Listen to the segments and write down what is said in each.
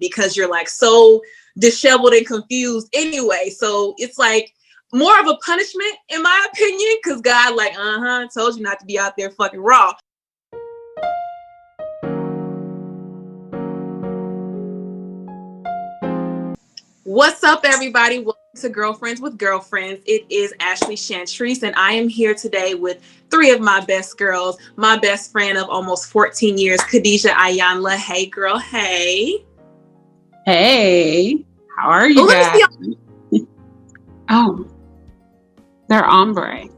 because you're like so disheveled and confused anyway. So it's like more of a punishment, in my opinion, because God like, told you not to be out there fucking raw. What's up, everybody? Welcome to Girlfriends with Girlfriends. It is Ashley Chantrice, and I am here today with three of my best girls. My best friend of almost 14 years, Khadijah Ayanla. Hey, girl. Hey. Hey. How are you guys? Oh, they're ombre.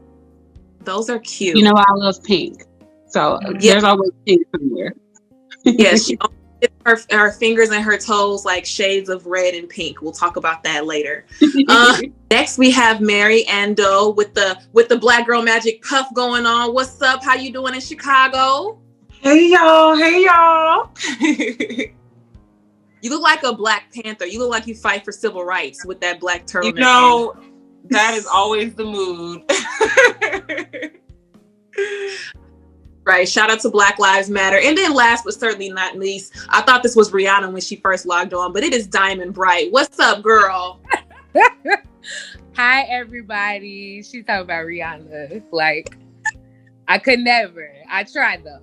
Those are cute. You know I love pink, so there's always pink somewhere. Yes, she her fingers and her toes like shades of red and pink. We'll talk about that later. Next we have Mary Ando with the Black Girl Magic puff going on. What's up? How you doing in Chicago? Hey y'all. You look like a Black Panther. You look like you fight for civil rights with that black turtleneck. You know, that is always the mood. Right. Shout out to Black Lives Matter. And then last but certainly not least, I thought this was Rihanna when she first logged on, but it is Diamond Bright. What's up, girl? Hi, everybody. She's talking about Rihanna. Like, I could never. I tried though.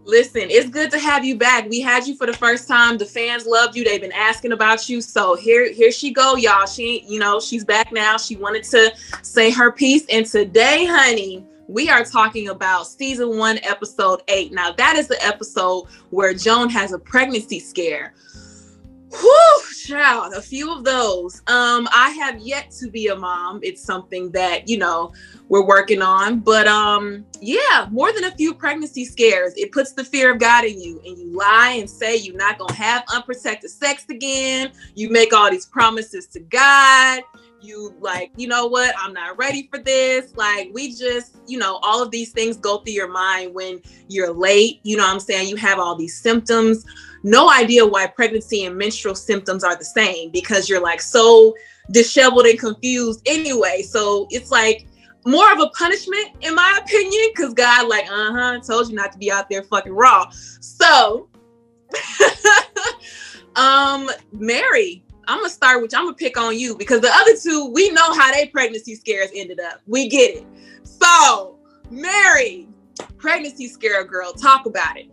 Listen, it's good to have you back. We had you for the first time. The fans loved you. They've been asking about you. So here she go, y'all. She's back now. She wanted to say her piece. And today, honey, we are talking about season 1, episode 8. Now, that is the episode where Joan has a pregnancy scare. Whew, child, a few of those. I have yet to be a mom. It's something that, we're working on. But yeah, more than a few pregnancy scares. It puts the fear of God in you, and you lie and say you're not going to have unprotected sex again. You make all these promises to God. You like, you know what? I'm not ready for this. Like, we just, all of these things go through your mind when you're late. You know what I'm saying? You have all these symptoms. No idea why pregnancy and menstrual symptoms are the same, because you're like so disheveled and confused anyway. So it's like more of a punishment, in my opinion, because God like, told you not to be out there fucking raw. So, Mary, I'm gonna start with you. I'm gonna pick on you because the other two, we know how they pregnancy scares ended up. We get it. So, Mary, pregnancy scare girl, talk about it.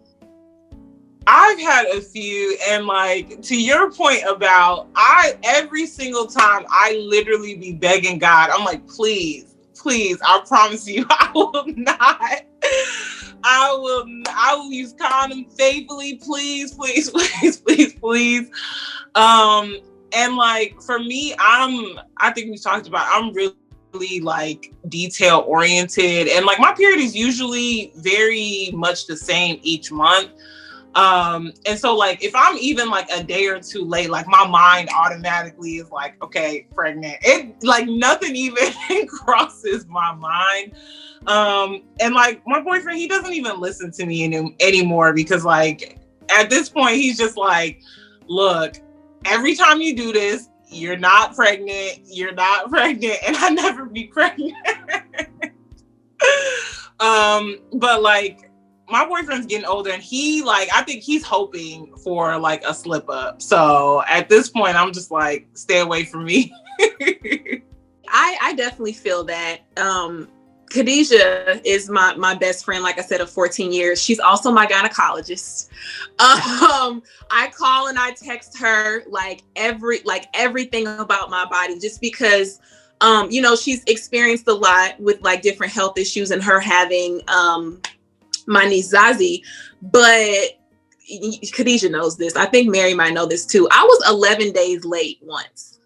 I've had a few, and like to your point about every single time I literally be begging God, I'm like, please, I promise you, I will use condom faithfully, please. And like for me, I think we talked about, I'm really like detail oriented, and like my period is usually very much the same each month. And so like if I'm even like a day or two late, like my mind automatically is like, okay, pregnant. It like nothing even crosses my mind. And like my boyfriend, he doesn't even listen to me anymore because like at this point he's just like, look, every time you do this, you're not pregnant, and I never be pregnant. But like my boyfriend's getting older, and he like, I think he's hoping for like a slip up. So at this point, I'm just like, stay away from me. I definitely feel that. Khadijah is my best friend, like I said, of 14 years. She's also my gynecologist. I call and I text her like everything about my body, just because she's experienced a lot with like different health issues, and her having my niece Zazie. But Khadijah knows this. I think Mary might know this too. I was 11 days late once.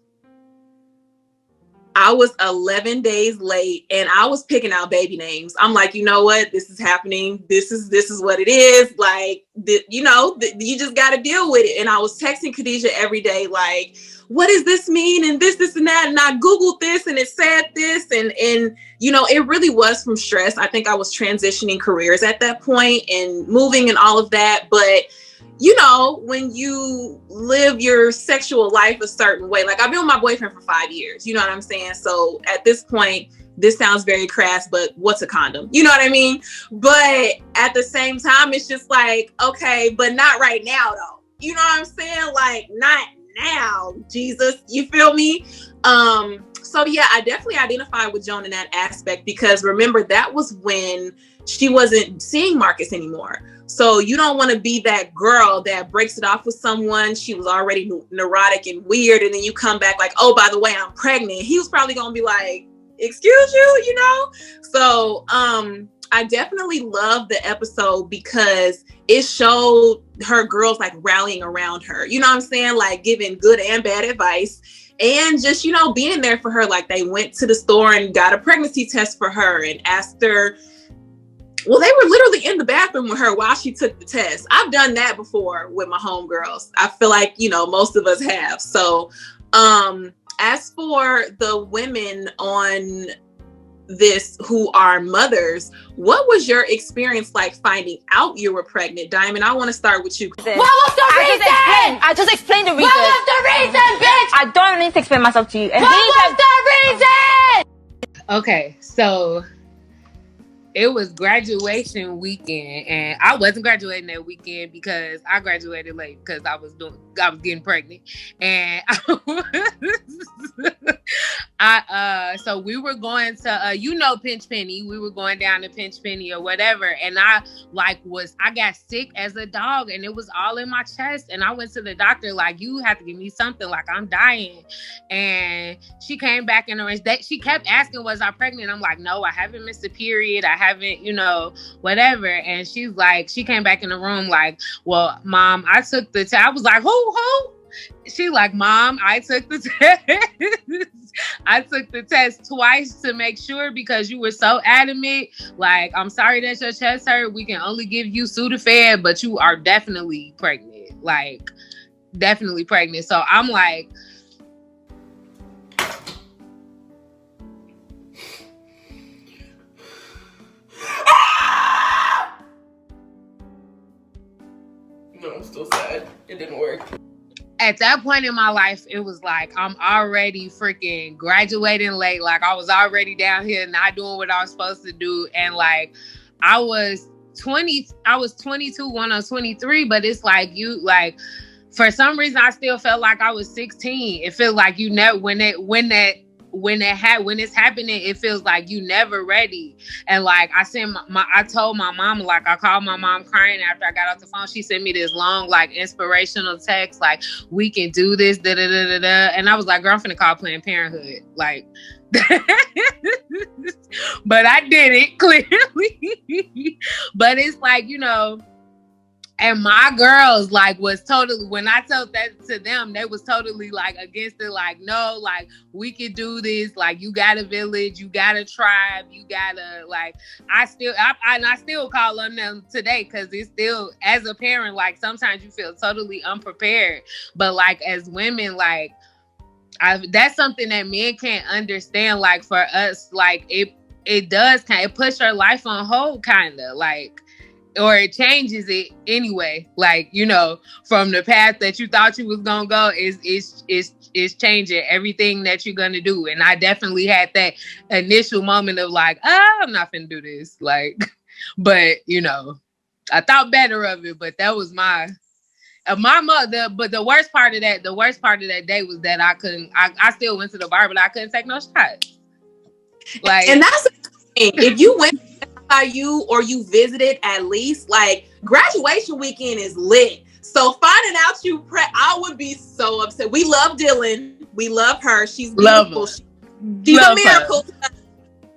I was 11 days late, and I was picking out baby names. I'm like, you know what? This is happening. This is what it is. Like, you just got to deal with it. And I was texting Khadijah every day, like, what does this mean? And this and that. And I Googled this, and it said this. And it really was from stress. I think I was transitioning careers at that point and moving and all of that. But when you live your sexual life a certain way, like I've been with my boyfriend for 5 years, you know what I'm saying? So at this point, this sounds very crass, but what's a condom? You know what I mean? But at the same time, it's just like, okay, but not right now though. You know what I'm saying? Like, not now, Jesus. You feel me? So yeah, I definitely identify with Joan in that aspect, because remember, that was when she wasn't seeing Marcus anymore. So you don't want to be that girl that breaks it off with someone. She was already neurotic and weird, and then you come back like, oh, by the way, I'm pregnant. He was probably gonna be like, excuse you, you know? So I definitely love the episode because it showed her girls like rallying around her. You know what I'm saying? Like giving good and bad advice. And just, you know, being there for her. Like they went to the store and got a pregnancy test for her and asked her. Well, they were literally in the bathroom with her while she took the test. I've done that before with my homegirls. I feel like, you know, most of us have. So as for the women on this who are mothers, what was your experience like finding out you were pregnant? Diamond, I want to start with you. What was the reason? I just explained the reason. What was the reason, bitch? I don't need to explain myself to you. And what was the reason? Okay, so it was graduation weekend, and I wasn't graduating that weekend because I graduated late because I was getting pregnant, and so we were going to Pinch Penny. We were going down to Pinch Penny or whatever, and I got sick as a dog, and it was all in my chest, and I went to the doctor like, you have to give me something, like I'm dying. And she came back in the she kept asking, was I pregnant? I'm like, no, I haven't missed a period. I haven't, whatever. And she's like, she came back in the room like, well, Mom, I took the test. I was like, who? She like, Mom, I took the test. I took the test twice to make sure because you were so adamant. Like, I'm sorry that your chest hurt. We can only give you Sudafed, but you are definitely pregnant. Like, definitely pregnant. So I'm like, no, I'm still sad. It didn't work. At that point in my life, it was like, I'm already freaking graduating late. Like, I was already down here not doing what I was supposed to do. And like, I was 22 when I was 23, but it's like, for some reason, I still felt like I was 16. It feels like you never, when it's happening, it feels like you never ready. And like I told my mom, like I called my mom crying after I got off the phone. She sent me this long, like inspirational text, like, we can do this, da da da da da. And I was like, girl, I'm finna call Planned Parenthood. Like, but I did it clearly. But it's like, and my girls like was totally, when I told that to them, they was totally like against it. Like, no, like we can do this. Like, you got a village, you got a tribe, you gotta like, I still call on them today. Cause it's still, as a parent, like sometimes you feel totally unprepared, but like as women, like that's something that men can't understand. Like for us, like it does kind of push our life on hold, kind of like, or it changes it anyway. Like, from the path that you thought you was gonna go is changing everything that you're gonna do. And I definitely had that initial moment of like, I'm not finna do this. Like, but I thought better of it. But that was my mother. But the worst part of that day was that I still went to the bar, but I couldn't take no shots. Like, and that's the thing. If you went by you or you visited, at least like graduation weekend is lit. So finding out I would be so upset. We love Dylan. We love her. She's beautiful. She's a miracle to us.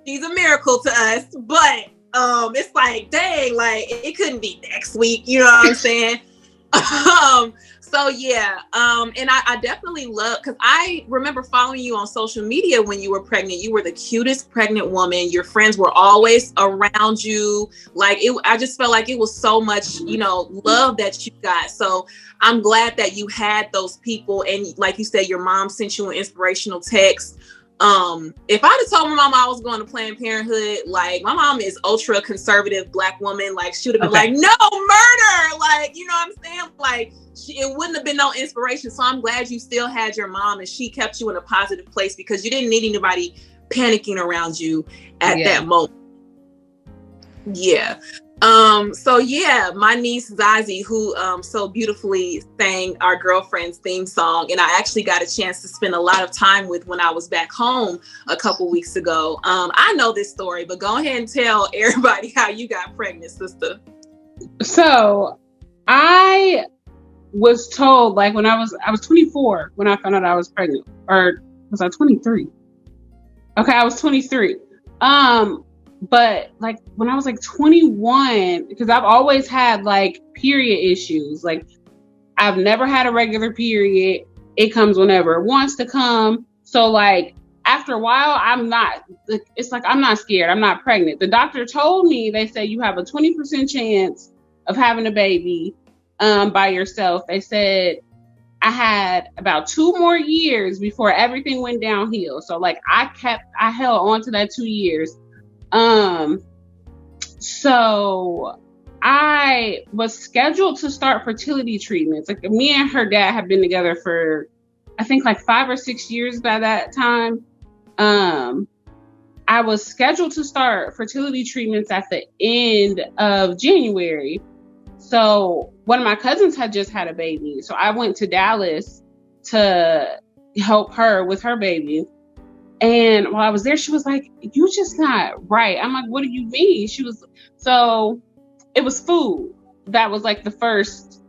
She's a miracle to us. But it's like, dang, like it couldn't be next week. You know what I'm saying? So yeah, and I definitely love, because I remember following you on social media when you were pregnant. You were the cutest pregnant woman. Your friends were always around you. Like I just felt like it was so much, love that you got. So I'm glad that you had those people. And like you said, your mom sent you an inspirational text. If I'd have told my mom I was going to Planned Parenthood, like my mom is ultra conservative Black woman, like she would have been like, no, murder, like, you know what I'm saying? Like it wouldn't have been no inspiration. So I'm glad you still had your mom and she kept you in a positive place, because you didn't need anybody panicking around you at that moment. Yeah. So yeah, my niece Zazie, who so beautifully sang our girlfriend's theme song, and I actually got a chance to spend a lot of time with when I was back home a couple weeks ago. I know this story, but go ahead and tell everybody how you got pregnant, sister. So I was told, like, when I was 24 when I found out I was pregnant, or was I 23? Okay, I was 23. But like when I was like 21, because I've always had like period issues. Like I've never had a regular period. It comes whenever it wants to come. So like after a while, it's like I'm not scared. I'm not pregnant. The doctor told me, they said you have a 20% chance of having a baby by yourself. They said I had about 2 more years before everything went downhill. So like I held on to that 2 years. So I was scheduled to start fertility treatments. Like me and her dad have been together for, I think like 5 or 6 years by that time. I was scheduled to start fertility treatments at the end of January. So one of my cousins had just had a baby. So I went to Dallas to help her with her baby. And while I was there, she was like, "You just not right." I'm like, "What do you mean?" So it was food. That was like the first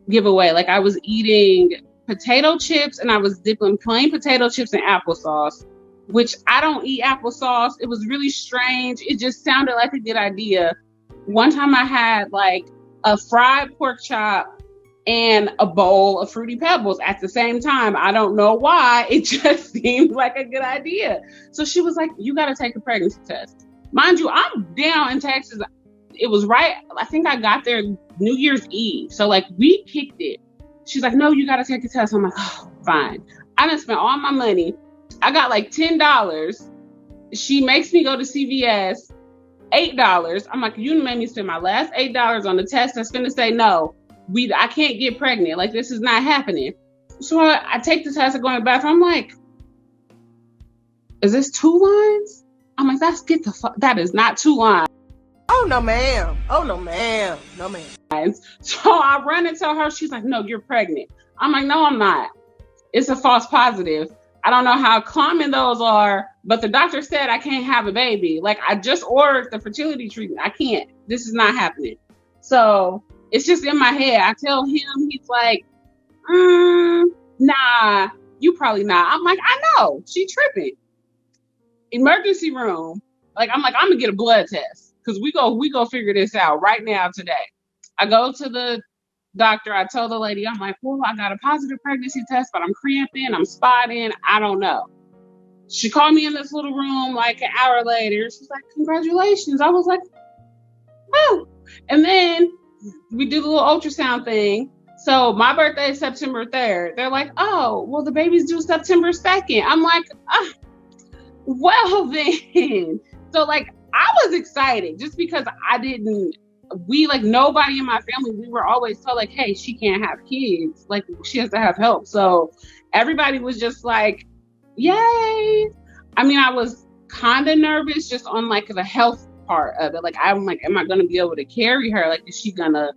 giveaway. Like I was eating potato chips and I was dipping plain potato chips in applesauce, which I don't eat applesauce. It was really strange. It just sounded like a good idea. One time I had like a fried pork chop and a bowl of Fruity Pebbles at the same time. I don't know why. It just seemed like a good idea. So she was like, "You got to take a pregnancy test." Mind you, I'm down in Texas. It was right. I think I got there New Year's Eve. So like we kicked it. She's like, "No, you got to take a test." I'm like, "Oh, fine." I done spent all my money. I got like $10. She makes me go to CVS, $8. I'm like, "You made me spend my last $8 on the test. That's going to say no. I can't get pregnant. Like, this is not happening." So I take the test and go in the bathroom. I'm like, "Is this 2 lines?" I'm like, that is not 2 lines. Oh, no, ma'am. Oh, no, ma'am. No, ma'am. So I run and tell her, she's like, "No, you're pregnant." I'm like, "No, I'm not. It's a false positive." I don't know how common those are, but the doctor said I can't have a baby. Like, I just ordered the fertility treatment. I can't. This is not happening. So it's just in my head. I tell him, he's like, "Nah, you probably not." I'm like, "I know, she tripping." Emergency room. Like, I'm like, "I'm gonna get a blood test because we go figure this out right now today." I go to the doctor. I told the lady, I'm like, "Well, I got a positive pregnancy test, but I'm cramping, I'm spotting, I don't know." She called me in this little room like an hour later. She's like, "Congratulations." I was like, "Oh." And then we did a little ultrasound thing. So my birthday is September 3rd. They're like, "Oh, well, the baby's due September 2nd. I'm like, well then. So like, I was excited just because nobody in my family, we were always told like, "Hey, she can't have kids. Like, she has to have help." So everybody was just like, "Yay." I mean, I was kind of nervous just on like the health part of it. Like, I'm like, am I going to be able to carry her? Like, is she going to,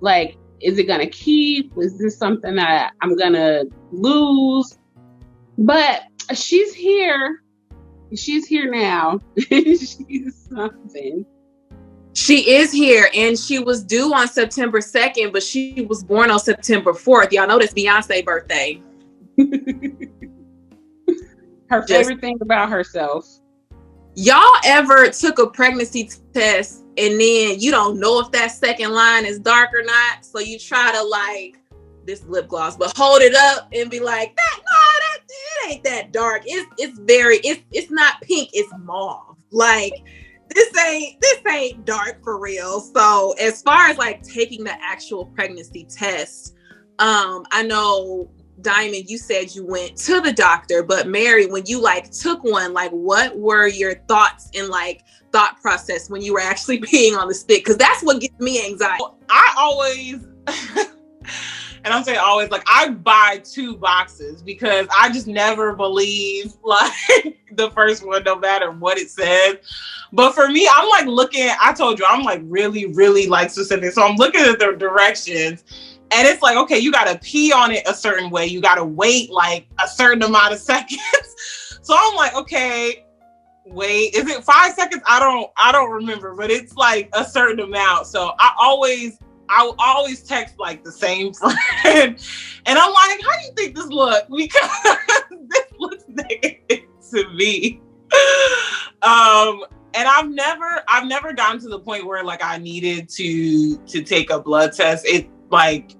like, is it going to keep? Is this something that I'm going to lose? But she's here. She's here now. She's something. She is here, and she was due on September 2nd, but she was born on September 4th. Y'all know that's Beyonce's birthday. Her favorite thing about herself. Y'all ever took a pregnancy test and then you don't know if that second line is dark or not? So you try to like this lip gloss, but hold it up and be like, it ain't that dark. It's not pink, it's mauve. Like this ain't dark for real. So as far as like taking the actual pregnancy test, I know Diamond, you said you went to the doctor, but Mary, when you like took one, like what were your thoughts and like thought process when you were actually peeing on the stick? Because that's what gives me anxiety. I always and I'm saying always, like, I buy 2 boxes because I just never believe like the first one, no matter what it says. But for me, I'm like I told you, I'm like really, really like specific. So I'm looking at the directions and it's like, okay, you got to pee on it a certain way. You got to wait like a certain amount of seconds. So I'm like, okay, wait, is it 5 seconds? I don't remember, but it's like a certain amount. So I will always text like the same friend. And I'm like, how do you think this looks? Because this looks negative to me. And I've never gotten to the point where like I needed to take a blood test. It like,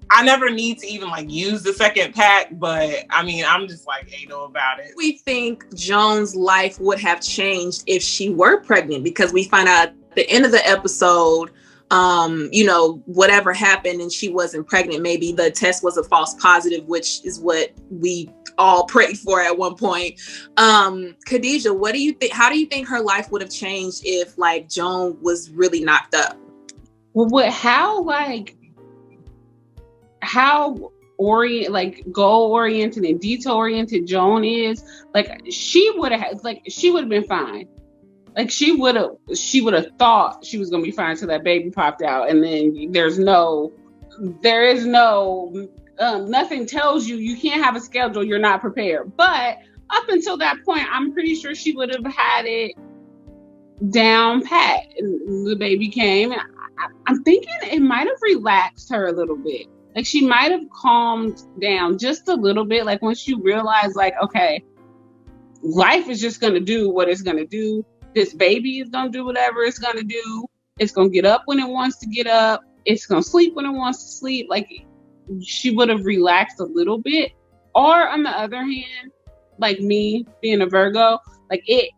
I never need to even like use the second pack, but I mean, I'm just like anal about it. We think Joan's life would have changed if she were pregnant, because we find out at the end of the episode, whatever happened and she wasn't pregnant, maybe the test was a false positive, which is what we all prayed for at one point. Khadijah, what do you think? How do you think her life would have changed if like Joan was really knocked up? Well, goal oriented and detail oriented Joan is, like she would have been fine. Like she would have thought she was gonna be fine until that baby popped out, and then there is no nothing tells you can't have a schedule, you're not prepared. But up until that point, I'm pretty sure she would have had it down pat. And the baby came, and I'm thinking it might have relaxed her a little bit. Like she might have calmed down just a little bit. Like once you realize, like, okay, life is just gonna do what it's gonna do. This baby is gonna do whatever it's gonna do. It's gonna get up when it wants to get up. It's gonna sleep when it wants to sleep. Like she would have relaxed a little bit. Or on the other hand, like me being a Virgo, like it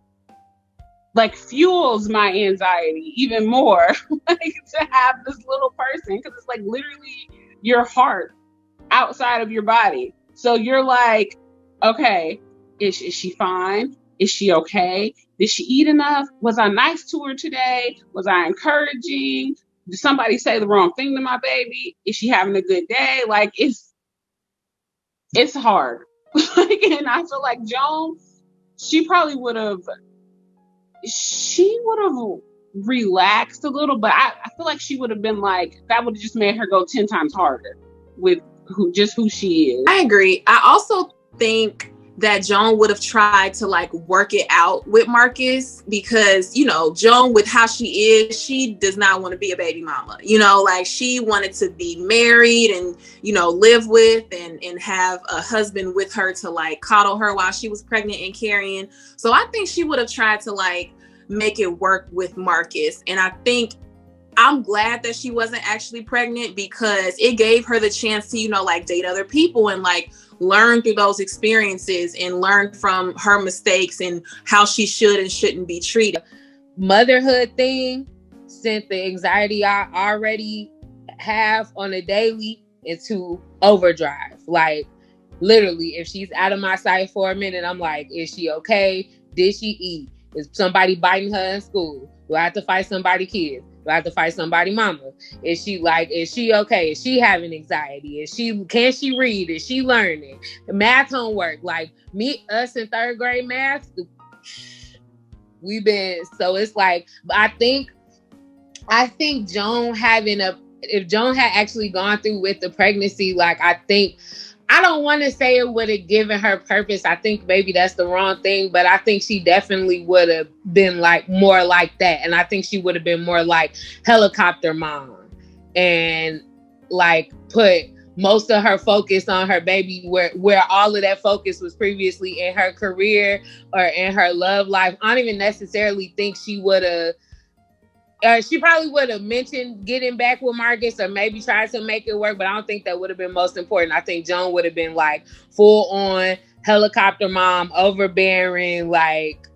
like fuels my anxiety even more, like to have this little person, because it's like literally your heart outside of your body. So you're like, okay, is she fine? Is she okay? Did she eat enough? Was I nice to her today? Was I encouraging? Did somebody say the wrong thing to my baby? Is she having a good day? Like it's hard. And I feel like Joan, she would have relaxed a little, but I feel like she would have been like, that would have just made her go 10 times harder with who she is. I agree. I also think that Joan would have tried to like work it out with Marcus, because, Joan, with how she is, she does not want to be a baby mama. Like she wanted to be married and, live with and have a husband with her to like coddle her while she was pregnant and carrying. So I think she would have tried to like make it work with Marcus. And I think I'm glad that she wasn't actually pregnant, because it gave her the chance to, like date other people and like learn through those experiences and learn from her mistakes and how she should and shouldn't be treated. Motherhood thing sent the anxiety I already have on a daily into overdrive. Like literally, if she's out of my sight for a minute, I'm like, is she okay? Did she eat? Is somebody biting her in school? Do I have to fight somebody's kids? Do I have to fight somebody's mama? Is she okay? Is she having anxiety? Can she read? Is she learning? The math homework, like us in third grade math, so it's like, I think Joan if Joan had actually gone through with the pregnancy, like I don't want to say it would have given her purpose. I think maybe that's the wrong thing, but I think she definitely would have been like more like that. And I think she would have been more like helicopter mom and like put most of her focus on her baby, where all of that focus was previously in her career or in her love life. I don't even necessarily think she would have. She probably would have mentioned getting back with Marcus or maybe tried to make it work, but I don't think that would have been most important. I think Joan would have been like full on helicopter mom, overbearing, like.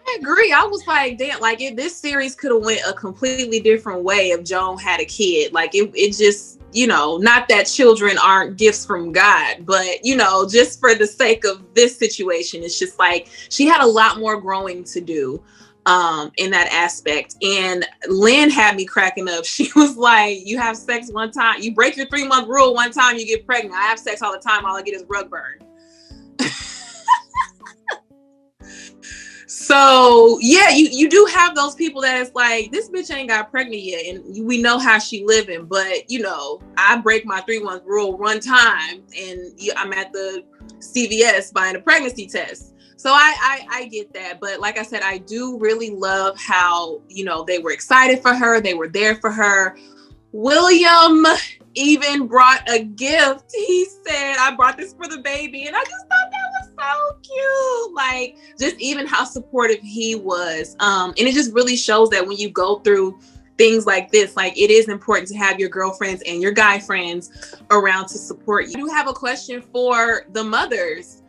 I agree. I was like, damn, like this series could have went a completely different way if Joan had a kid. Like it just, not that children aren't gifts from God, but, just for the sake of this situation, it's just like she had a lot more growing to do. in that aspect. And Lynn had me cracking up. She was like, you have sex one time, you break your 3-month rule one time, you get pregnant. I have sex all the time, all I get is rug burn. So yeah, you do have those people that it's like, this bitch ain't got pregnant yet, and we know how she living, but you know, I break my 3-month rule one time and I'm at the CVS buying a pregnancy test. So I get that. But like I said, I do really love how, you know, they were excited for her. They were there for her. William even brought a gift. He said, I brought this for the baby. And I just thought that was so cute. Like, just even how supportive he was. And it just really shows that when you go through things like this, like, it is important to have your girlfriends and your guy friends around to support you. I do have a question for the mothers.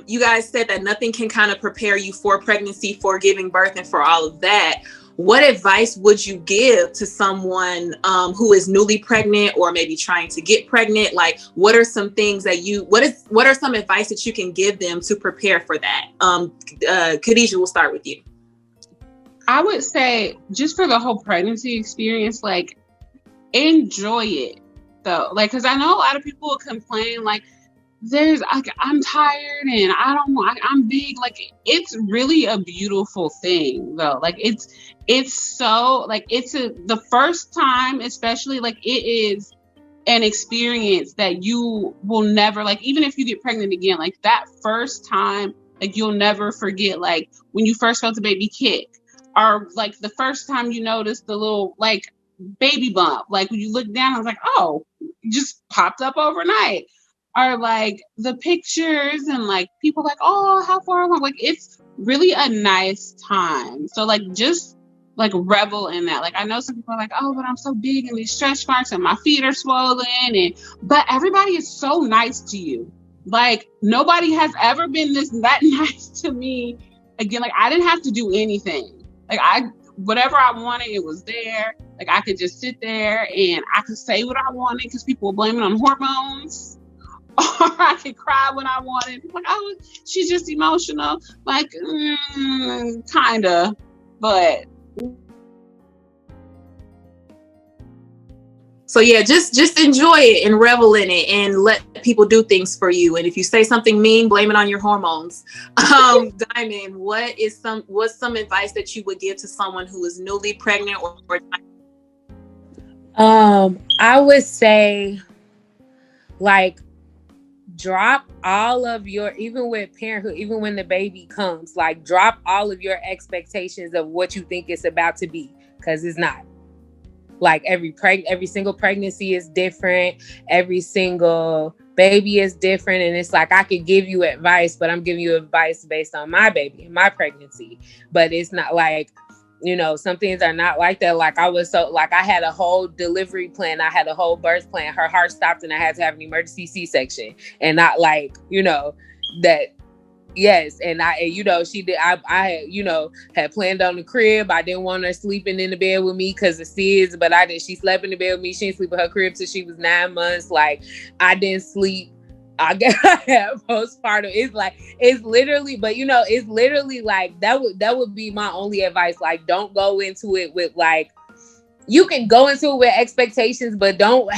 You guys said that nothing can kind of prepare you for pregnancy, for giving birth, and for all of that. What advice would you give to someone who is newly pregnant or maybe trying to get pregnant? Like, what are some things that what are some advice that you can give them to prepare for that? Khadijah, we'll start with you. I would say, just for the whole pregnancy experience, like, enjoy it though. Like, cause I know a lot of people will complain, like, I'm tired and I'm big. Like, it's really a beautiful thing though. Like, it's so, like, the first time, especially, like, it is an experience that you will never, like, even if you get pregnant again, like, that first time, like, you'll never forget, like, when you first felt the baby kick, or like the first time you noticed the little, like, baby bump, like, when you look down, I was like, oh, it just popped up overnight. Are like the pictures and like people like, oh, how far along? Like, it's really a nice time. So like, just like revel in that. Like, I know some people are like, oh, but I'm so big and these stretch marks and my feet are swollen, but everybody is so nice to you. Like, nobody has ever been that nice to me. Again, like, I didn't have to do anything. Like, whatever I wanted, it was there. Like, I could just sit there and I could say what I wanted, because people were blaming on hormones. Or I could cry when I wanted. Like, oh, she's just emotional. Like, kind of. But. So yeah, just enjoy it and revel in it and let people do things for you. And if you say something mean, blame it on your hormones. Diamond, what's some advice that you would give to someone who is newly pregnant or I would say, like, drop all of your, even with parenthood, even when the baby comes, like, drop all of your expectations of what you think it's about to be, because it's not. Like, every single pregnancy is different. Every single baby is different. And it's like, I could give you advice, but I'm giving you advice based on my baby and my pregnancy. But it's not like, you know, some things are not like that. Like, I had a whole delivery plan. I had a whole birth plan. Her heart stopped and I had to have an emergency C-section. And not like, you know, that, yes. And she did, I had planned on the crib. I didn't want her sleeping in the bed with me because of SIDS, but she slept in the bed with me. She didn't sleep in her crib till she was 9 months. Like, I didn't sleep. I had postpartum. It's literally like that would be my only advice. Like, don't go into it with, like, you can go into it with expectations, but don't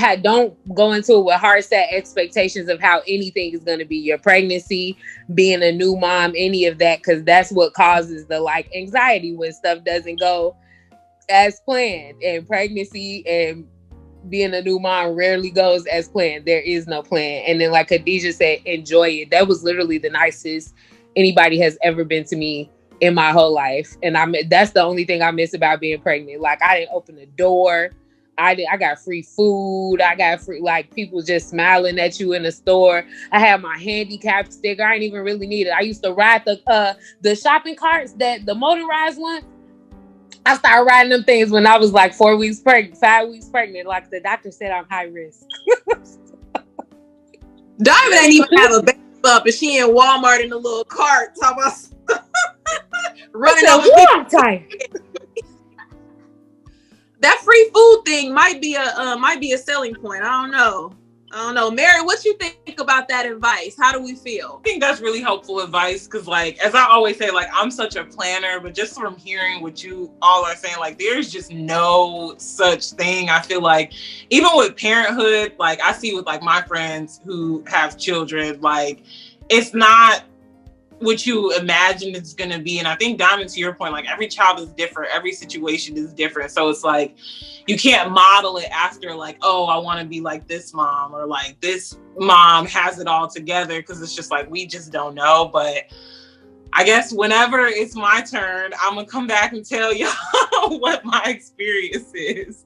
go into it with hard set expectations of how anything is going to be. Your pregnancy, being a new mom, any of that, because that's what causes the, like, anxiety when stuff doesn't go as planned. And pregnancy and being a new mom rarely goes as planned. There is no plan. And then, like Khadijah said, enjoy it. That was literally the nicest anybody has ever been to me in my whole life. And that's the only thing I miss about being pregnant. Like, I didn't open the door. I got free food. I got free, like, people just smiling at you in the store. I had my handicap sticker. I didn't even really need it. I used to ride the shopping carts, the motorized ones. I started riding them things when I was like 5 weeks pregnant. Like, the doctor said I'm high risk. Diamond ain't even have a baby up, and she in Walmart in a little cart talking about running over people. That free food thing might be a selling point. I don't know. I don't know. Mary, what you think about that advice? How do we feel? I think that's really helpful advice because, like, as I always say, like, I'm such a planner, but just from hearing what you all are saying, like, there's just no such thing. I feel like even with parenthood, like, I see with, like, my friends who have children, like, it's not what you imagine it's going to be. And I think, Diamond, to your point, like, every child is different. Every situation is different. So it's like, you can't model it after, like, oh, I want to be like this mom, or like this mom has it all together, because it's just like, we just don't know. But I guess whenever it's my turn, I'm going to come back and tell y'all what my experience is.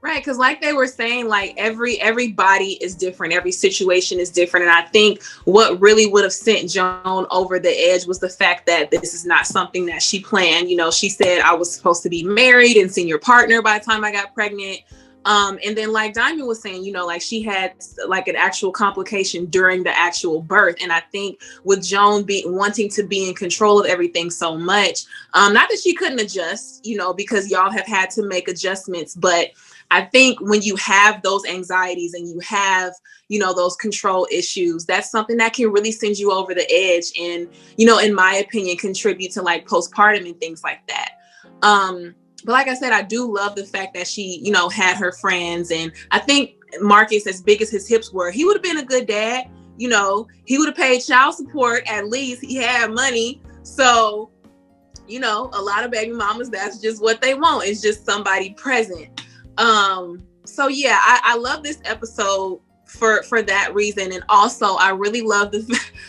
Right, because like they were saying, like everybody is different. Every situation is different. And I think what really would have sent Joan over the edge was the fact that this is not something that she planned. You know, she said I was supposed to be married and senior partner by the time I got pregnant. And then like Diamond was saying, you know, like she had like an actual complication during the actual birth. And I think with Joan wanting to be in control of everything so much, not that she couldn't adjust, you know, because y'all have had to make adjustments, but I think when you have those anxieties and you have, you know, those control issues, that's something that can really send you over the edge and, you know, in my opinion, contribute to like postpartum and things like that. But like I said, I do love the fact that she, you know, had her friends. And I think Marcus, as big as his hips were, he would have been a good dad. You know, he would have paid child support. At least he had money. So, you know, a lot of baby mamas, that's just what they want. It's just somebody present. So yeah, I love this episode for that reason. And also I really love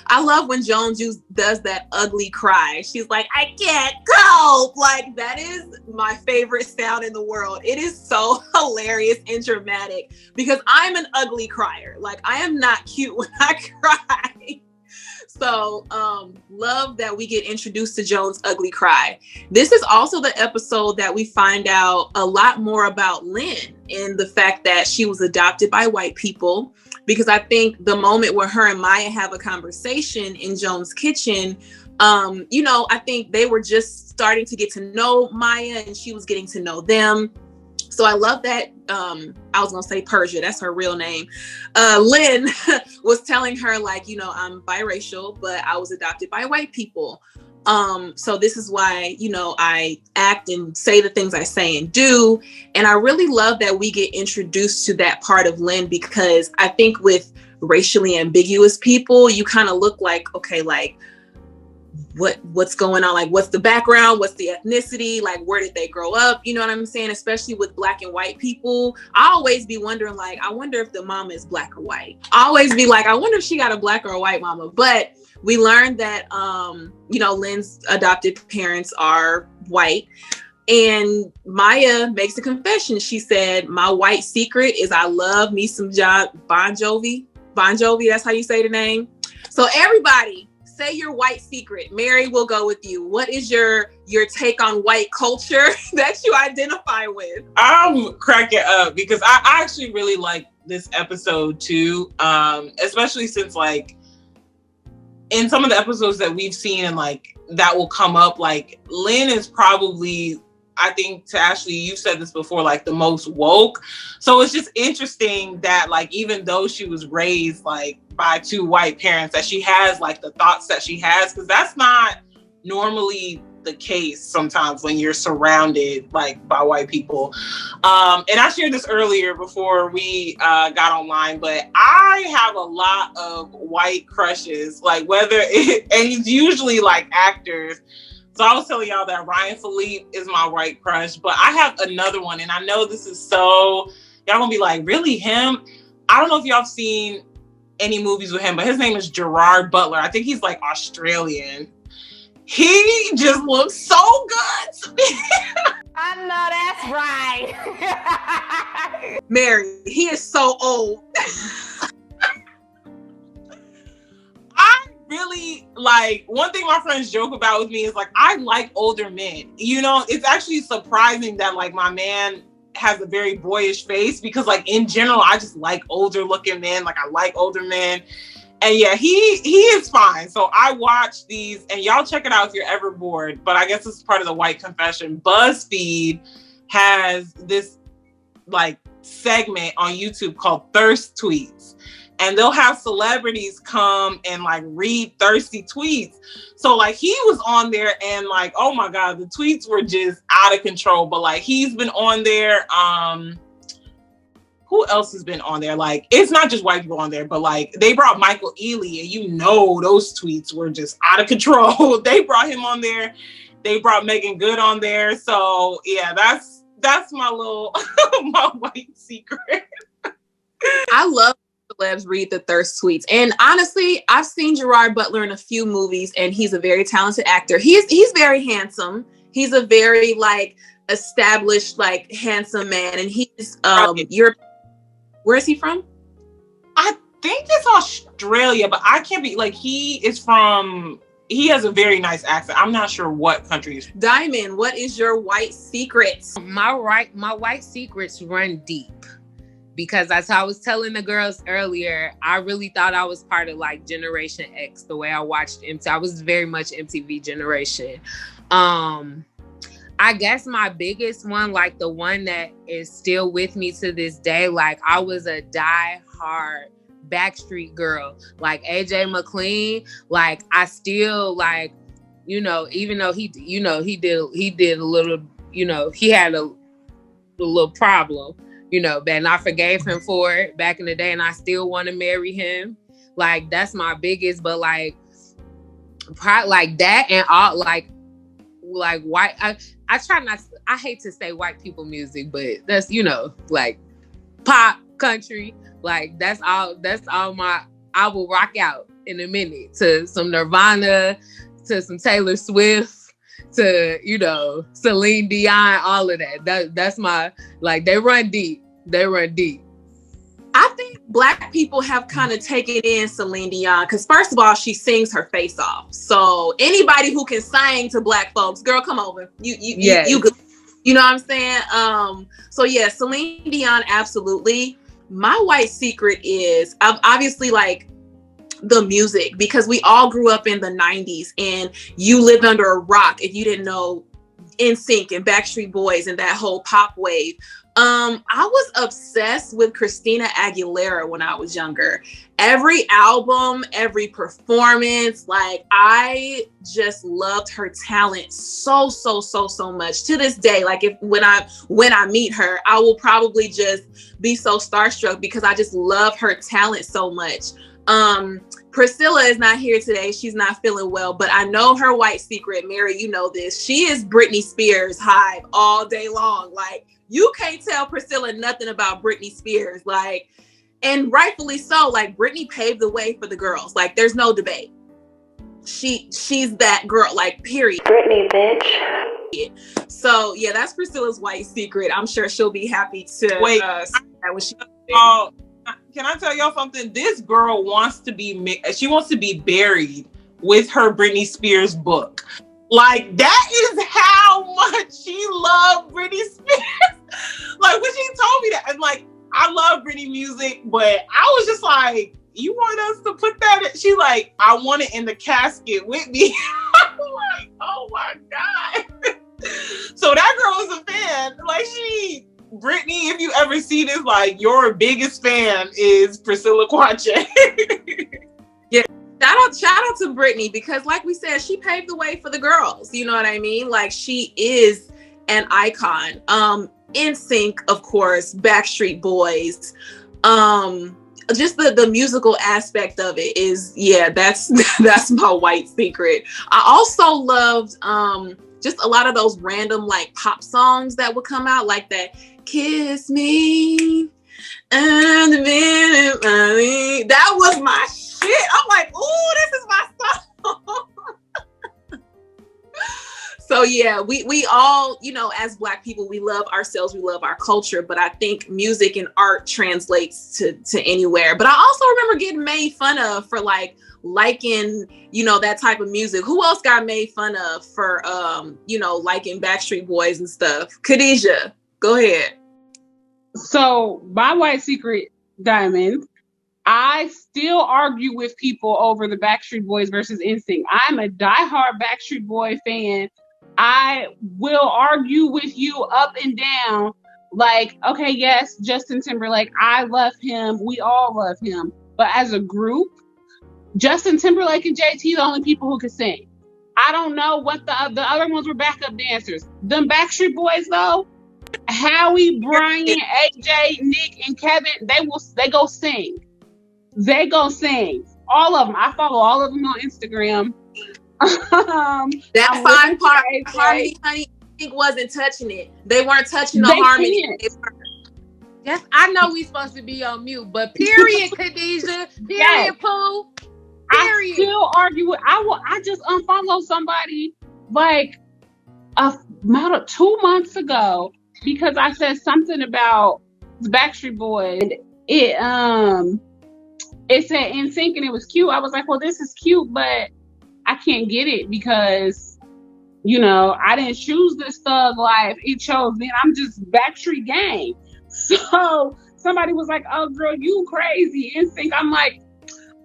I love when Joan does that ugly cry. She's like, I can't go. Like, that is my favorite sound in the world. It is so hilarious and dramatic because I'm an ugly crier. Like, I am not cute when I cry. So love that we get introduced to Joan's ugly cry. This is also the episode that we find out a lot more about Lynn and the fact that she was adopted by white people. Because I think the moment where her and Maya have a conversation in Joan's kitchen, you know, I think they were just starting to get to know Maya and she was getting to know them. So I love that. I was going to say Persia. That's her real name. Lynn was telling her, like, you know, I'm biracial, but I was adopted by white people. So this is why, you know, I act and say the things I say and do. And I really love that we get introduced to that part of Lynn, because I think with racially ambiguous people, you kind of look like, okay, like, what's going on? Like, what's the background? What's the ethnicity? Like, where did they grow up? You know what I'm saying? Especially with Black and white people. I always be wondering, like, I wonder if the mama is Black or white. I always be like, I wonder if she got a Black or a white mama. But we learned that, you know, Lynn's adopted parents are white. And Maya makes a confession. She said, my white secret is I love me some Bon Jovi. Bon Jovi, that's how you say the name. So everybody, say your white secret. Mary, will go with you. What is your take on white culture that you identify with? I'm cracking up because I actually really like this episode too, especially since, like, in some of the episodes that we've seen and like that will come up, like, Lynn is probably, I think, to Ashley, you've said this before, like, the most woke. So it's just interesting that, like, even though she was raised like by two white parents, that she has like the thoughts that she has, because that's not normally the case sometimes when you're surrounded like by white people. And I shared this earlier before we got online, but I have a lot of white crushes, like and it's usually like actors. So I was telling y'all that Ryan Philippe is my white crush, but I have another one, and I know this is so, y'all gonna be like, really, him? I don't know if y'all have seen any movies with him, but his name is Gerard Butler. I think he's like Australian. He just looks so good to me. I know that's right. Mary, he is so old. I really, like, one thing my friends joke about with me is, like, I like older men. You know, it's actually surprising that, like, my man has a very boyish face, because, like, in general, I just like older looking men. Like, I like older men. And yeah, he is fine. So I watch these, and y'all check it out if you're ever bored. But I guess this is part of the white confession. BuzzFeed has this like segment on YouTube called Thirst Tweets. And they'll have celebrities come and like read thirsty tweets. So like he was on there and like, oh my God, the tweets were just out of control. But like he's been on there. Who else has been on there? Like, it's not just white people on there, but like they brought Michael Ealy, and you know those tweets were just out of control. They brought him on there. They brought Megan Good on there. So yeah, that's my little my white secret. I love celebs read the thirst tweets. And honestly, I've seen Gerard Butler in a few movies, and he's a very talented actor. He's very handsome. He's a very like established, like handsome man. And he's European. Where is he from? I think it's Australia, but I can't be like he has a very nice accent. I'm not sure what country he's from. Diamond, what is your white secret? My white secrets run deep. Because as I was telling the girls earlier, I really thought I was part of like Generation X, the way I watched MTV. I was very much MTV generation. I guess my biggest one, like the one that is still with me to this day, like I was a die-hard Backstreet Girl, like AJ McLean. Like I still like, you know, even though he did a little, you know, he had a little problem, you know, and I forgave him for it back in the day, and I still want to marry him. Like that's my biggest, but like that and all like white. I try not. I hate to say white people music, but that's, you know, like pop, country, like that's all I will rock out in a minute to some Nirvana, to some Taylor Swift, to, you know, Celine Dion, all of that. That's my, like, they run deep. I think Black people have kind of taken in Celine Dion because, first of all, she sings her face off. So anybody who can sing to Black folks, girl, come over. You good. You know what I'm saying? So yeah, Celine Dion, absolutely. My white secret is obviously like the music, because we all grew up in the 90s and you lived under a rock if you didn't know NSYNC and Backstreet Boys and that whole pop wave. I was obsessed with Christina Aguilera when I was younger. Every album, every performance, like I just loved her talent so much. To this day, like when I meet her, I will probably just be so starstruck because I just love her talent so much. Priscilla is not here today. She's not feeling well, but I know her white secret. Mary, you know this. She is Britney Spears hive all day long. Like, you can't tell Priscilla nothing about Britney Spears. Like, and rightfully so. Like, Britney paved the way for the girls. Like, there's no debate. She's that girl. Like, period. Britney, bitch. So yeah, that's Priscilla's white secret. I'm sure she'll be happy to say that when she. Can I tell y'all something? This girl wants to be buried with her Britney Spears book. Like, that is how much she loved Britney Spears. Like, when she told me that, and like, I love Britney music, but I was just like, you want us to put that in? She like, I want it in the casket with me. I'm like, oh my God. So that girl was a fan. Like, Britney, if you ever see this, like, your biggest fan is Priscilla Quache. Yeah. Shout out to Britney, because like we said, she paved the way for the girls. You know what I mean? Like, she is an icon. NSYNC, of course, Backstreet Boys. Just the musical aspect of it is, yeah, that's my white secret. I also loved just a lot of those random like pop songs that would come out, like that Kiss Me and the minute money. That was my shit. I'm like, ooh, this is my song. So yeah, we all, you know, as Black people, we love ourselves, we love our culture, but I think music and art translates to anywhere. But I also remember getting made fun of for like liking, you know, that type of music. Who else got made fun of for you know, liking Backstreet Boys and stuff? Khadijah, go ahead. So my white secret, Diamond, I still argue with people over the Backstreet Boys versus NSYNC. I'm a diehard Backstreet Boy fan. I will argue with you up and down Like, okay, yes, Justin Timberlake, I love him. We all love him. But as a group, Justin Timberlake and JT, the only people who can sing. I don't know what the other ones were backup dancers. Them Backstreet Boys, though, Howie, Brian, AJ, Nick, and Kevin, they go sing. They go sing. All of them. I follow all of them on Instagram. That fine part, Harmony Honey, I think wasn't touching it. They weren't touching the harmony. Yes, I know we supposed to be on mute, but period, Khadijah, period, Pooh. I still argue with. I just unfollowed somebody like about 2 months ago because I said something about the Backstreet Boys. It said NSYNC and it was cute. I was like, well, this is cute, but I can't get it because, you know, I didn't choose this thug life. It chose me. I'm just Backstreet Gang. So somebody was like, oh, girl, you crazy. NSYNC. I'm like,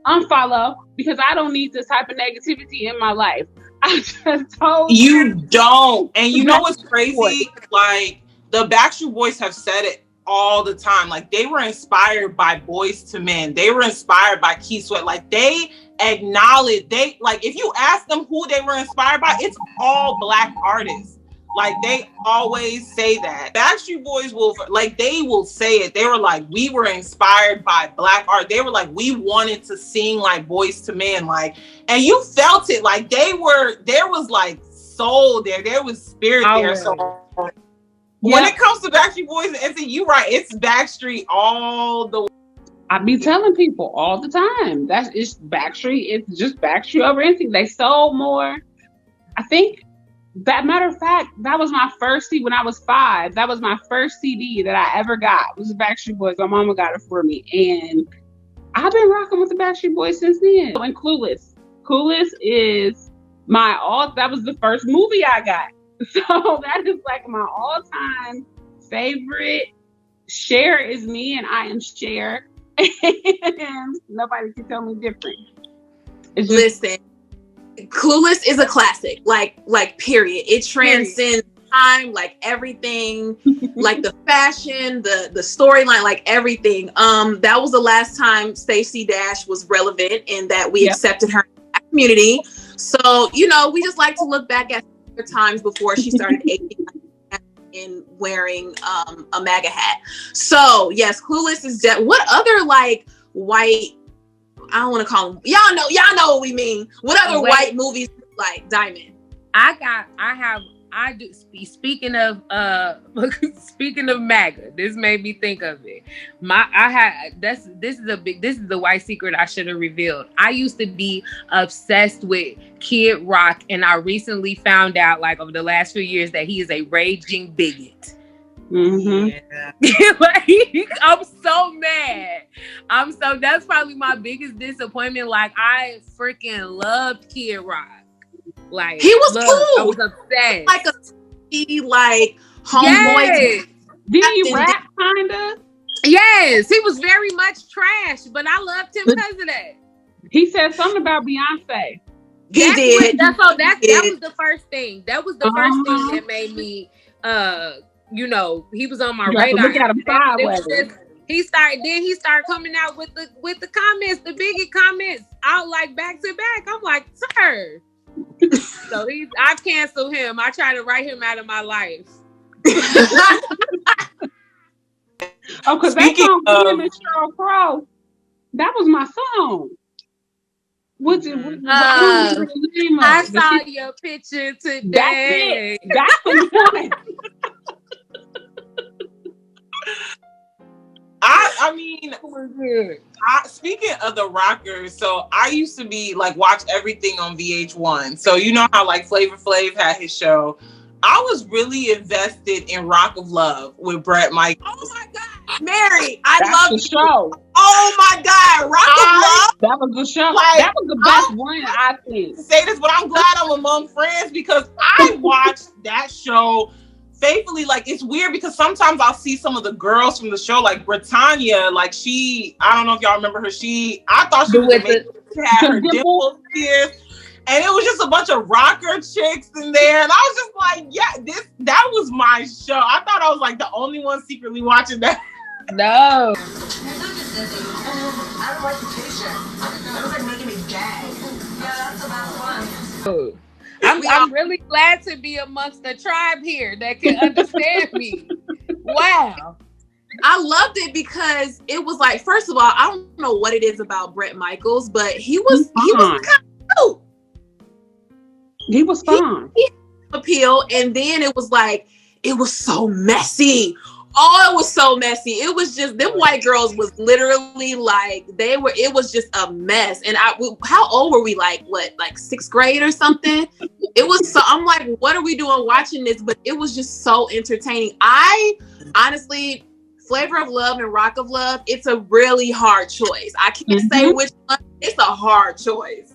unfollow because I don't need this type of negativity in my life. I just told you don't. And you know what's crazy? Like, the Backstreet Boys have said it all the time. Like, they were inspired by Boyz II Men. They were inspired by Keith Sweat. Like, they acknowledge, if you ask them who they were inspired by, it's all Black artists. Like, they always say that. Backstreet Boys they will say it. They were like, we were inspired by Black art. They were like, we wanted to sing like Boyz II Men. Like, and you felt it. Like, there was like soul there. There was spirit there. So when it comes to Backstreet Boys and NSYNC, you're right. It's Backstreet all the way. I be telling people all the time it's Backstreet. It's just Backstreet over NSYNC. They sold more. I think. That matter of fact, that was my first CD when I was 5. That was my first CD that I ever got. It was the Backstreet Boys. My mama got it for me. And I've been rocking with the Backstreet Boys since then. And Clueless. Clueless is that was the first movie I got. So that is like my all-time favorite. Cher is me and I am Cher. And nobody can tell me different. Listen. Clueless is a classic, like period. It transcends time, like everything, like the fashion, the storyline, like everything. That was the last time Stacey Dash was relevant and that we accepted her in the community. So, you know, we just like to look back at her times before she started aging and wearing a MAGA hat. So yes, Clueless is what other like white, I don't want to call them. Y'all know what we mean. What other white movies like Diamond? Speaking of MAGA, this made me think of it. This is the white secret I should have revealed. I used to be obsessed with Kid Rock, and I recently found out, like, over the last few years, that he is a raging bigot. Mm-hmm. Yeah. Like, I'm so mad. That's probably my biggest disappointment. Like, I freaking loved Kid Rock. Like, he was cool. I was obsessed. Like a homeboy. Yes. Did he rap kinda? Yes, he was very much trash, but I loved him because of that. He said something about Beyonce. He did. That was the first thing. That was the first thing that made me you know, he was on my radar. Look at him sideways. He started coming out with the comments, the bigot comments, out like back to back. I'm like, sir. So I canceled him. I tried to write him out of my life. Because that song, him and Sheryl Crow, that was my song. I saw your picture today. That's the one. I mean, speaking of the rockers, so I used to be like watch everything on VH1. So you know how like Flavor Flav had his show. I was really invested in Rock of Love with Bret Michaels. Oh my God, Mary, I love the show. Oh my God, Rock of Love. That was the show. Like, that was the best one, I think. Say this, but I'm glad I'm among friends because I watched that show faithfully. Like, it's weird because sometimes I'll see some of the girls from the show, like Britannia, like I don't know if y'all remember her. I thought she was amazing. She had her dimples pierced. And it was just a bunch of rocker chicks in there. And I was just like, yeah, that was my show. I thought I was like the only one secretly watching that. No. I don't like the t-shirt. That was like making me gag. Yeah, that's the best one. I'm really glad to be amongst the tribe here that can understand me. Wow. I loved it because it was like, first of all, I don't know what it is about Bret Michaels, but he was kind of cute. He was fun. He appeal, and then it was like, it was so messy. Oh, it was so messy. It was just, them white girls was literally like, it was just a mess. And how old were we? Like, what, like 6th grade or something? It was so, I'm like, what are we doing watching this? But it was just so entertaining. I honestly, Flavor of Love and Rock of Love, it's a really hard choice. I can't say which one. It's a hard choice.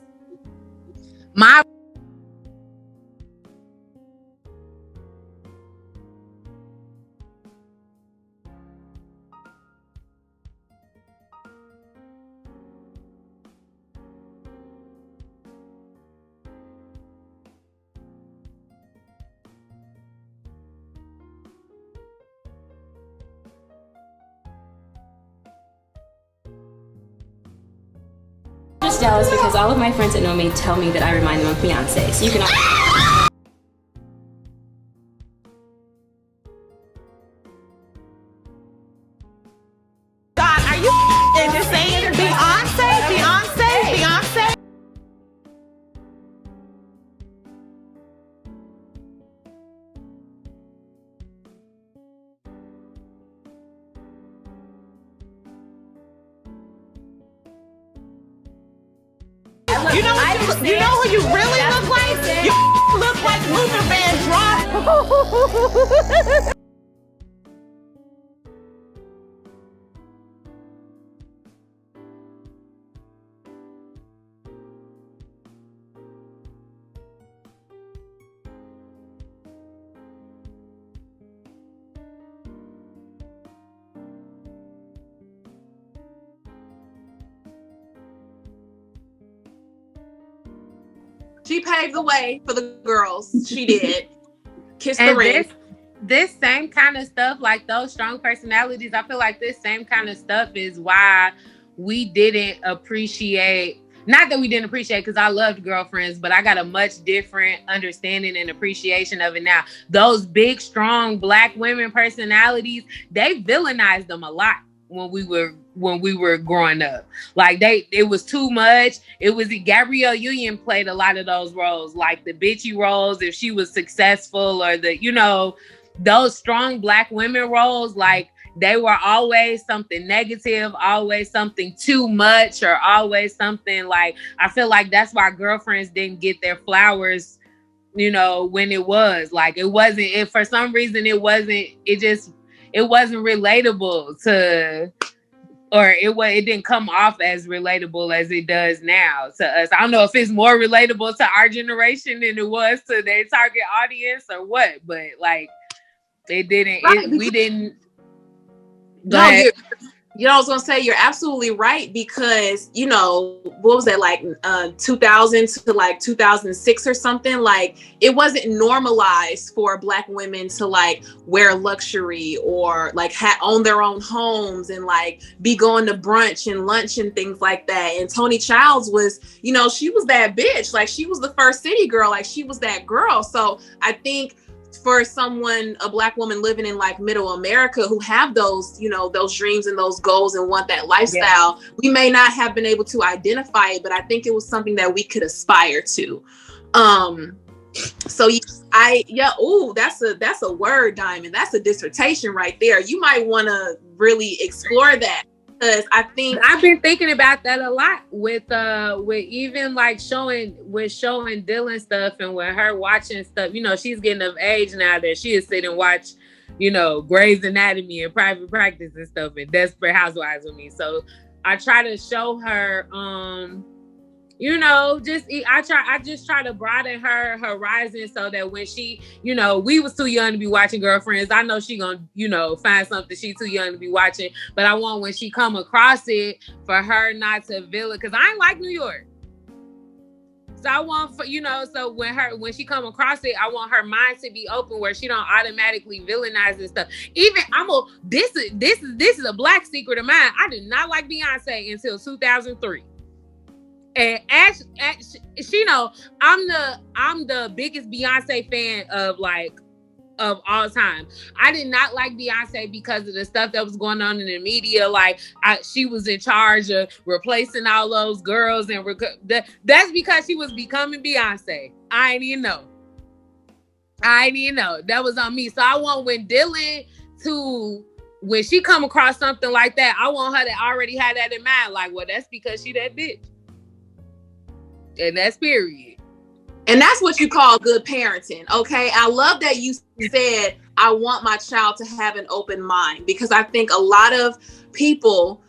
I'm just jealous because all of my friends that know me tell me that I remind them of Beyonce. So you can. God, are you just saying Beyonce? You know who you really look like? You look like Luther Vandross. She paved the way for the girls. She did. Kiss the ring. This same kind of stuff, like those strong personalities, I feel like this same kind of stuff is why we didn't appreciate, not that we didn't appreciate, because I loved Girlfriends, but I got a much different understanding and appreciation of it now. Those big, strong Black women personalities, they villainized them a lot when we were growing up. Like it was too much. It was Gabrielle Union played a lot of those roles, like the bitchy roles if she was successful, or those strong Black women roles, like they were always something negative, always something too much, or always something like, I feel like that's why Girlfriends didn't get their flowers, when it was like, for some reason it wasn't relatable to, or it didn't come off as relatable as it does now to us. I don't know if it's more relatable to our generation than it was to their target audience or what, but like it didn't. We didn't. I was gonna say you're absolutely right, because what was that, like 2000 to like 2006 or something, like it wasn't normalized for Black women to like wear luxury or like own their own homes and like be going to brunch and lunch and things like that. And Toni Childs was, she was that bitch, like she was the first city girl, like she was that girl. So I think for a Black woman living in like middle America who have those, those dreams and those goals and want that lifestyle, we may not have been able to identify it, but I think it was something that we could aspire to. That's a word, Diamond. That's a dissertation right there. You might want to really explore that, because I think I've been thinking about that a lot with even like showing Dylan stuff, and with her watching stuff. She's getting of age now that she is sit and watch, Grey's Anatomy and Private Practice and stuff, and Desperate Housewives with me. So I try to show her, I just try to broaden her horizon so that when she, we was too young to be watching Girlfriends. I know she gonna, find something she too young to be watching, but I want when she come across it for her not to because I ain't like New York. So I want, so when she come across it, I want her mind to be open where she don't automatically villainize and stuff. Even this is a black secret of mine. I did not like Beyonce until 2003. And she know I'm the biggest Beyonce fan of all time. I did not like Beyonce because of the stuff that was going on in the media. Like she was in charge of replacing all those girls, and that's because she was becoming Beyonce. I didn't even know. That was on me. So I want when she come across something like that, I want her to already have that in mind. Like, well, that's because she that bitch. And that's period. And that's what you call good parenting, okay? I love that you said, I want my child to have an open mind, because I think a lot of people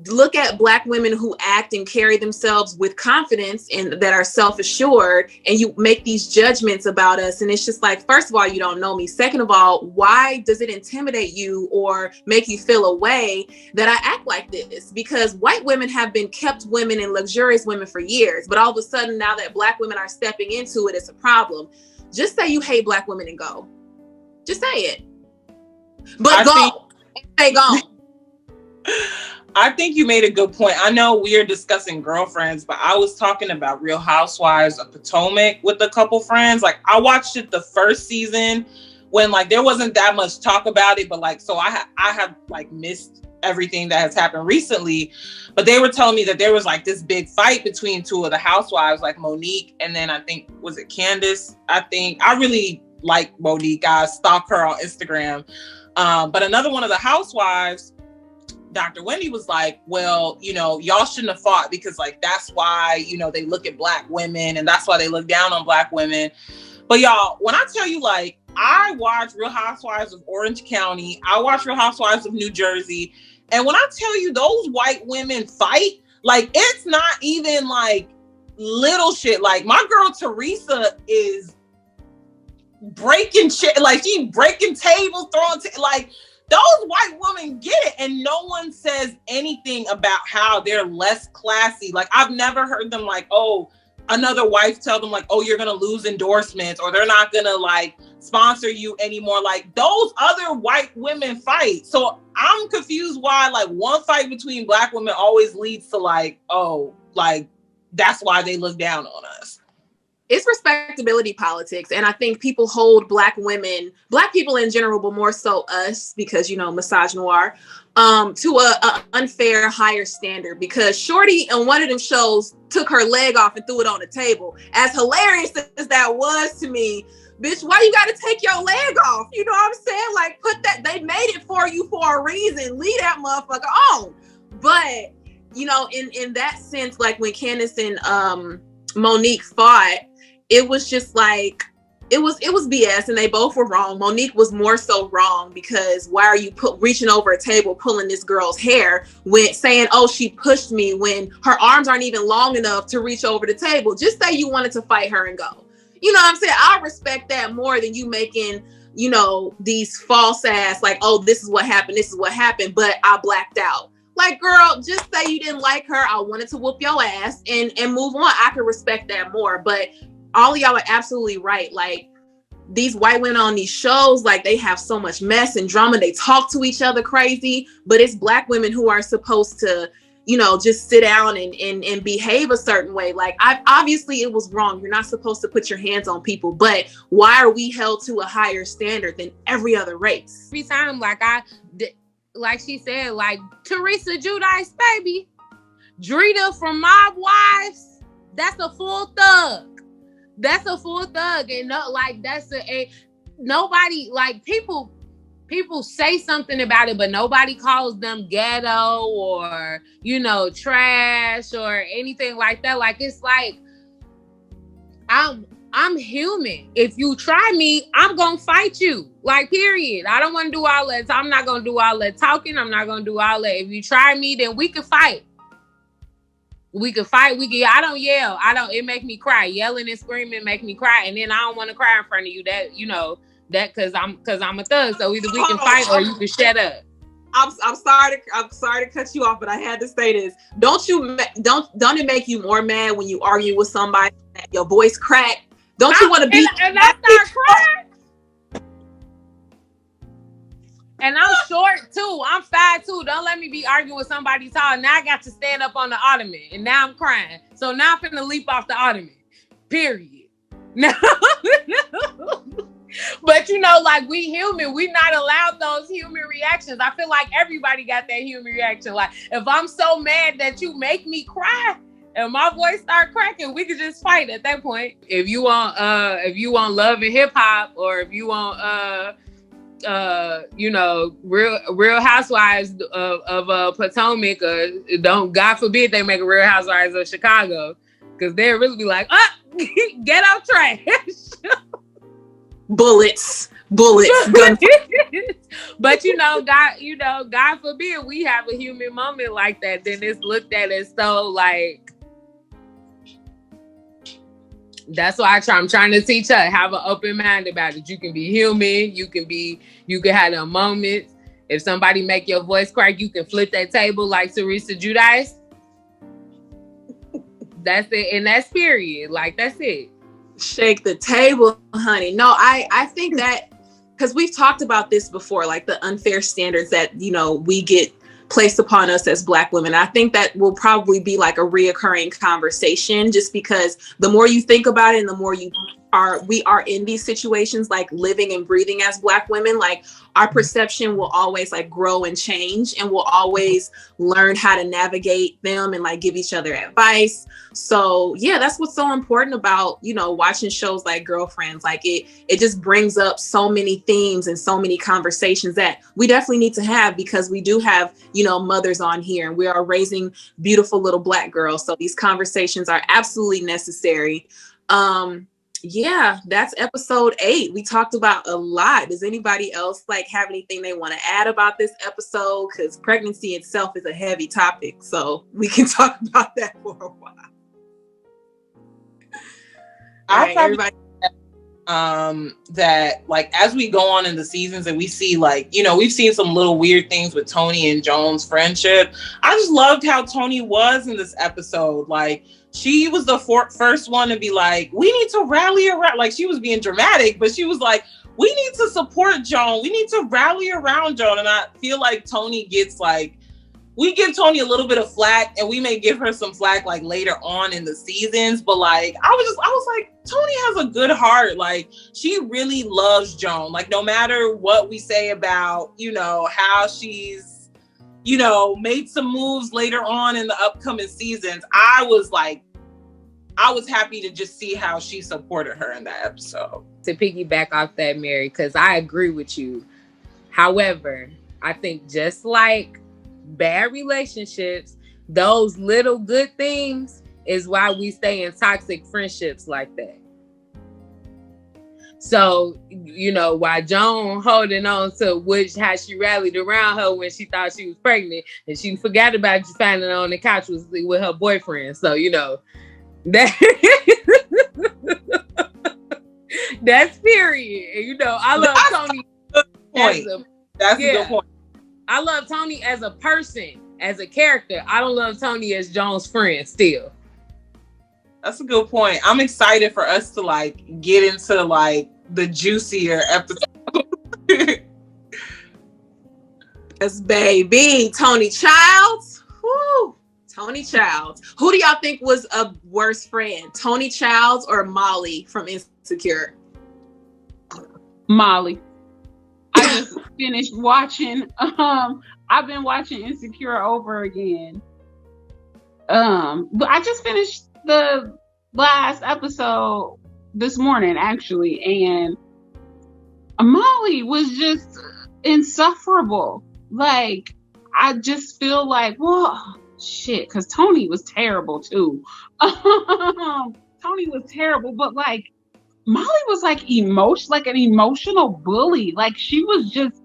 look at Black women who act and carry themselves with confidence and that are self-assured, and you make these judgments about us. And it's just like, first of all, you don't know me. Second of all, why does it intimidate you or make you feel a way that I act like this? Because white women have been kept women and luxurious women for years, but all of a sudden now that Black women are stepping into it, it's a problem. Just say you hate Black women and go. Just say it. But stay gone. I think you made a good point. I know we are discussing girlfriends, but I was talking about Real Housewives of Potomac with a couple friends. Like, I watched it the first season when like there wasn't that much talk about it, but like, so I have like missed everything that has happened recently. But they were telling me that there was like this big fight between two of the housewives, like Monique, and then I think, was it Candace? I really like Monique. I stalk her on Instagram. But another one of the housewives, Dr. Wendy, was like, well, y'all shouldn't have fought because like, that's why, they look at Black women and that's why they look down on Black women. But y'all, when I tell you, like, I watch Real Housewives of Orange County, I watch Real Housewives of New Jersey. And when I tell you those white women fight, like, it's not even like little shit. Like, my girl Teresa is breaking shit. Like, she breaking tables, throwing, like, those white women get it, and no one says anything about how they're less classy. Like, I've never heard them like, oh, another wife tell them like, oh, you're gonna lose endorsements, or they're not gonna like sponsor you anymore. Like, those other white women fight. So I'm confused why like one fight between Black women always leads to like, oh, like that's why they look down on us. It's respectability politics. And I think people hold Black women, Black people in general, but more so us, because, misogynoir, to a unfair higher standard. Because Shorty on one of them shows took her leg off and threw it on the table. As hilarious as that was to me, bitch, why you got to take your leg off? You know what I'm saying? Like, put that, they made it for you for a reason. Leave that motherfucker on. But, in that sense, like when Candace and Monique fought, it was just like, it was BS, and they both were wrong. Monique was more so wrong because why are you reaching over a table, pulling this girl's hair, when saying, oh, she pushed me, when her arms aren't even long enough to reach over the table? Just say you wanted to fight her and go. You know what I'm saying? I respect that more than you making, these false ass, like, oh, this is what happened, but I blacked out. Like, girl, just say you didn't like her. I wanted to whoop your ass and move on. I could respect that more. But all of y'all are absolutely right. Like, these white women on these shows, like, they have so much mess and drama. They talk to each other crazy, but it's Black women who are supposed to, just sit down and behave a certain way. Like, obviously it was wrong. You're not supposed to put your hands on people, but why are we held to a higher standard than every other race? Every time, like she said, like Teresa Giudice, baby, Drita from Mob Wives, that's a full thug. That's a full thug. And nobody, like, people say something about it, but nobody calls them ghetto or, trash or anything like that. Like, it's like, I'm human. If you try me, I'm going to fight you. Like, period. I don't want to do all that. I'm not going to do all that talking. I'm not going to do all that. If you try me, then we can fight. I don't yell. It make me cry. Yelling and screaming make me cry. And then I don't want to cry in front of you. That, that cause I'm a thug. So either we can fight or you can shut up. I'm sorry to cut you off, but I had to say this. Don't it make you more mad when you argue with somebody that your voice crack? Don't you want to be? And I start crying. And I'm short too. I'm 5'2". Don't let me be arguing with somebody tall. Now I got to stand up on the ottoman, and now I'm crying. So now I'm finna leap off the ottoman. Period. No. But like we human, we not allowed those human reactions. I feel like everybody got that human reaction. Like if I'm so mad that you make me cry and my voice start cracking, we could just fight at that point. If you want love and hip hop, or if you want Real Housewives of Potomac, or don't, God forbid they make a Real Housewives of Chicago, because they'll really be like, get off trash. Bullets. But God forbid we have a human moment like that, then it's looked at as so like. That's why I'm trying to teach her, have an open mind about it. You can be human. You can have a moment. If somebody make your voice crack, you can flip that table like Teresa Giudice. That's it, and that's period. Like that's it. Shake the table, honey. No, I think that because we've talked about this before, like the unfair standards that, we get placed upon us as Black women. I think that will probably be like a reoccurring conversation, just because the more you think about it and the more we are in these situations, like living and breathing as Black women, like our perception will always like grow and change, and we'll always learn how to navigate them and like give each other advice. So yeah, that's what's so important about, watching shows like Girlfriends. Like it just brings up so many themes and so many conversations that we definitely need to have, because we do have, mothers on here, and we are raising beautiful little Black girls. So these conversations are absolutely necessary. Yeah, that's episode 8. We talked about a lot. Does anybody else have anything they want to add about this episode? Because pregnancy itself is a heavy topic, so we can talk about that for a while. Everybody. That as we go on in the seasons and we see we've seen some little weird things with Tony and Joan's friendship. I just loved how Tony was in this episode. She was the first one to be like, we need to rally around. She was being dramatic, but she was like, we need to support Joan. We need to rally around Joan. And I feel like Tony gets we give Tony a little bit of flack, and we may give her some flack later on in the seasons. But I was like, Tony has a good heart. She really loves Joan. No matter what we say about, how she's, made some moves later on in the upcoming seasons, I was happy to just see how she supported her in that episode. To piggyback off that, Mary, because I agree with you. However, I think just like bad relationships, those little good things is why we stay in toxic friendships like that. So, while Joan holding on to how she rallied around her when she thought she was pregnant, and she forgot about you finding her on the couch with her boyfriend. So, that that's period. I love Tony. That's a good point. I love Tony as a person, as a character. I don't love Tony as Joan's friend still. That's a good point. I'm excited for us to get into the juicier episode. Yes, baby. Tony Childs. Woo. Tony Childs. Who do y'all think was a worse friend? Tony Childs or Molly from Insecure? Molly. I just finished watching. I've been watching Insecure over again. But I just finished the last episode this morning, actually, and Molly was just insufferable. I just feel well, shit, because Tony was terrible too. Tony was terrible, but Molly was an emotional bully. She was just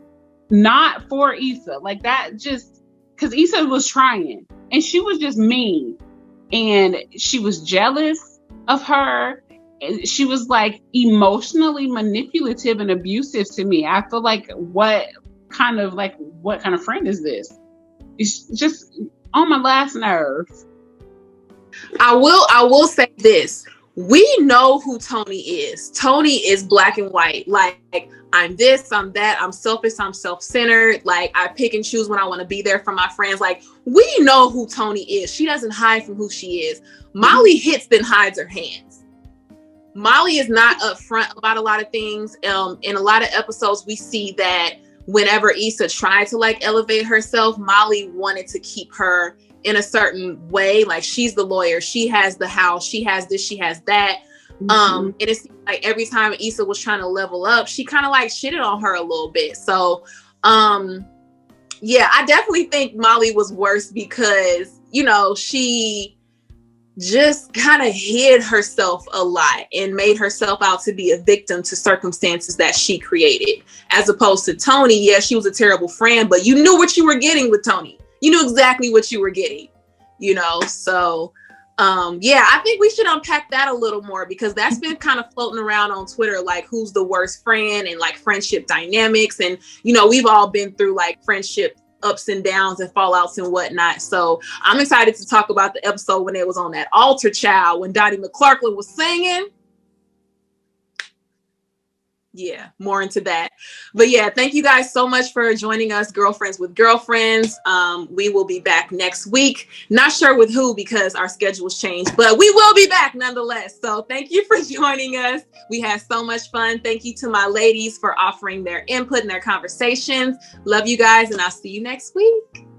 not for Issa. That just because Issa was trying, and she was just mean, and she was jealous of her. And she was emotionally manipulative and abusive to me. I feel what kind of like, what kind of friend is this? It's just on my last nerve. I will say this. We know who Tony is. Tony is black and white. Like, I'm this, I'm that, I'm selfish, I'm self-centered. Like, I pick and choose when I want to be there for my friends. Like, we know who Tony is. She doesn't hide from who she is. Molly hits then hides her hands. Molly is not upfront about a lot of things. In a lot of episodes, we see that whenever Issa tried to like elevate herself, Molly wanted to keep her in a certain way. Like, she's the lawyer, she has the house, she has this, she has that. And it seems like every time Issa was trying to level up, she kind of like shitted on her a little bit. So yeah, I definitely think Molly was worse because, you know, she just kind of hid herself a lot and made herself out to be a victim to circumstances that she created, as opposed to Tony. Yeah, she was a terrible friend, but you knew what you were getting with Tony. You knew exactly what you were getting, you know? So yeah, I think we should unpack that a little more, because that's been kind of floating around on Twitter, like who's the worst friend and like friendship dynamics. And, you know, we've all been through like friendship ups and downs and fallouts and whatnot. So I'm excited to talk about the episode when it was on that altar child, when Dottie McClarklin was singing. Yeah, more into that. But yeah, thank you guys so much for joining us, Girlfriends with Girlfriends. We will be back next week. Not sure with who, because our schedules changed, but we will be back nonetheless. So thank you for joining us. We had so much fun. Thank you to my ladies for offering their input and their conversations. Love you guys, and I'll see you next week.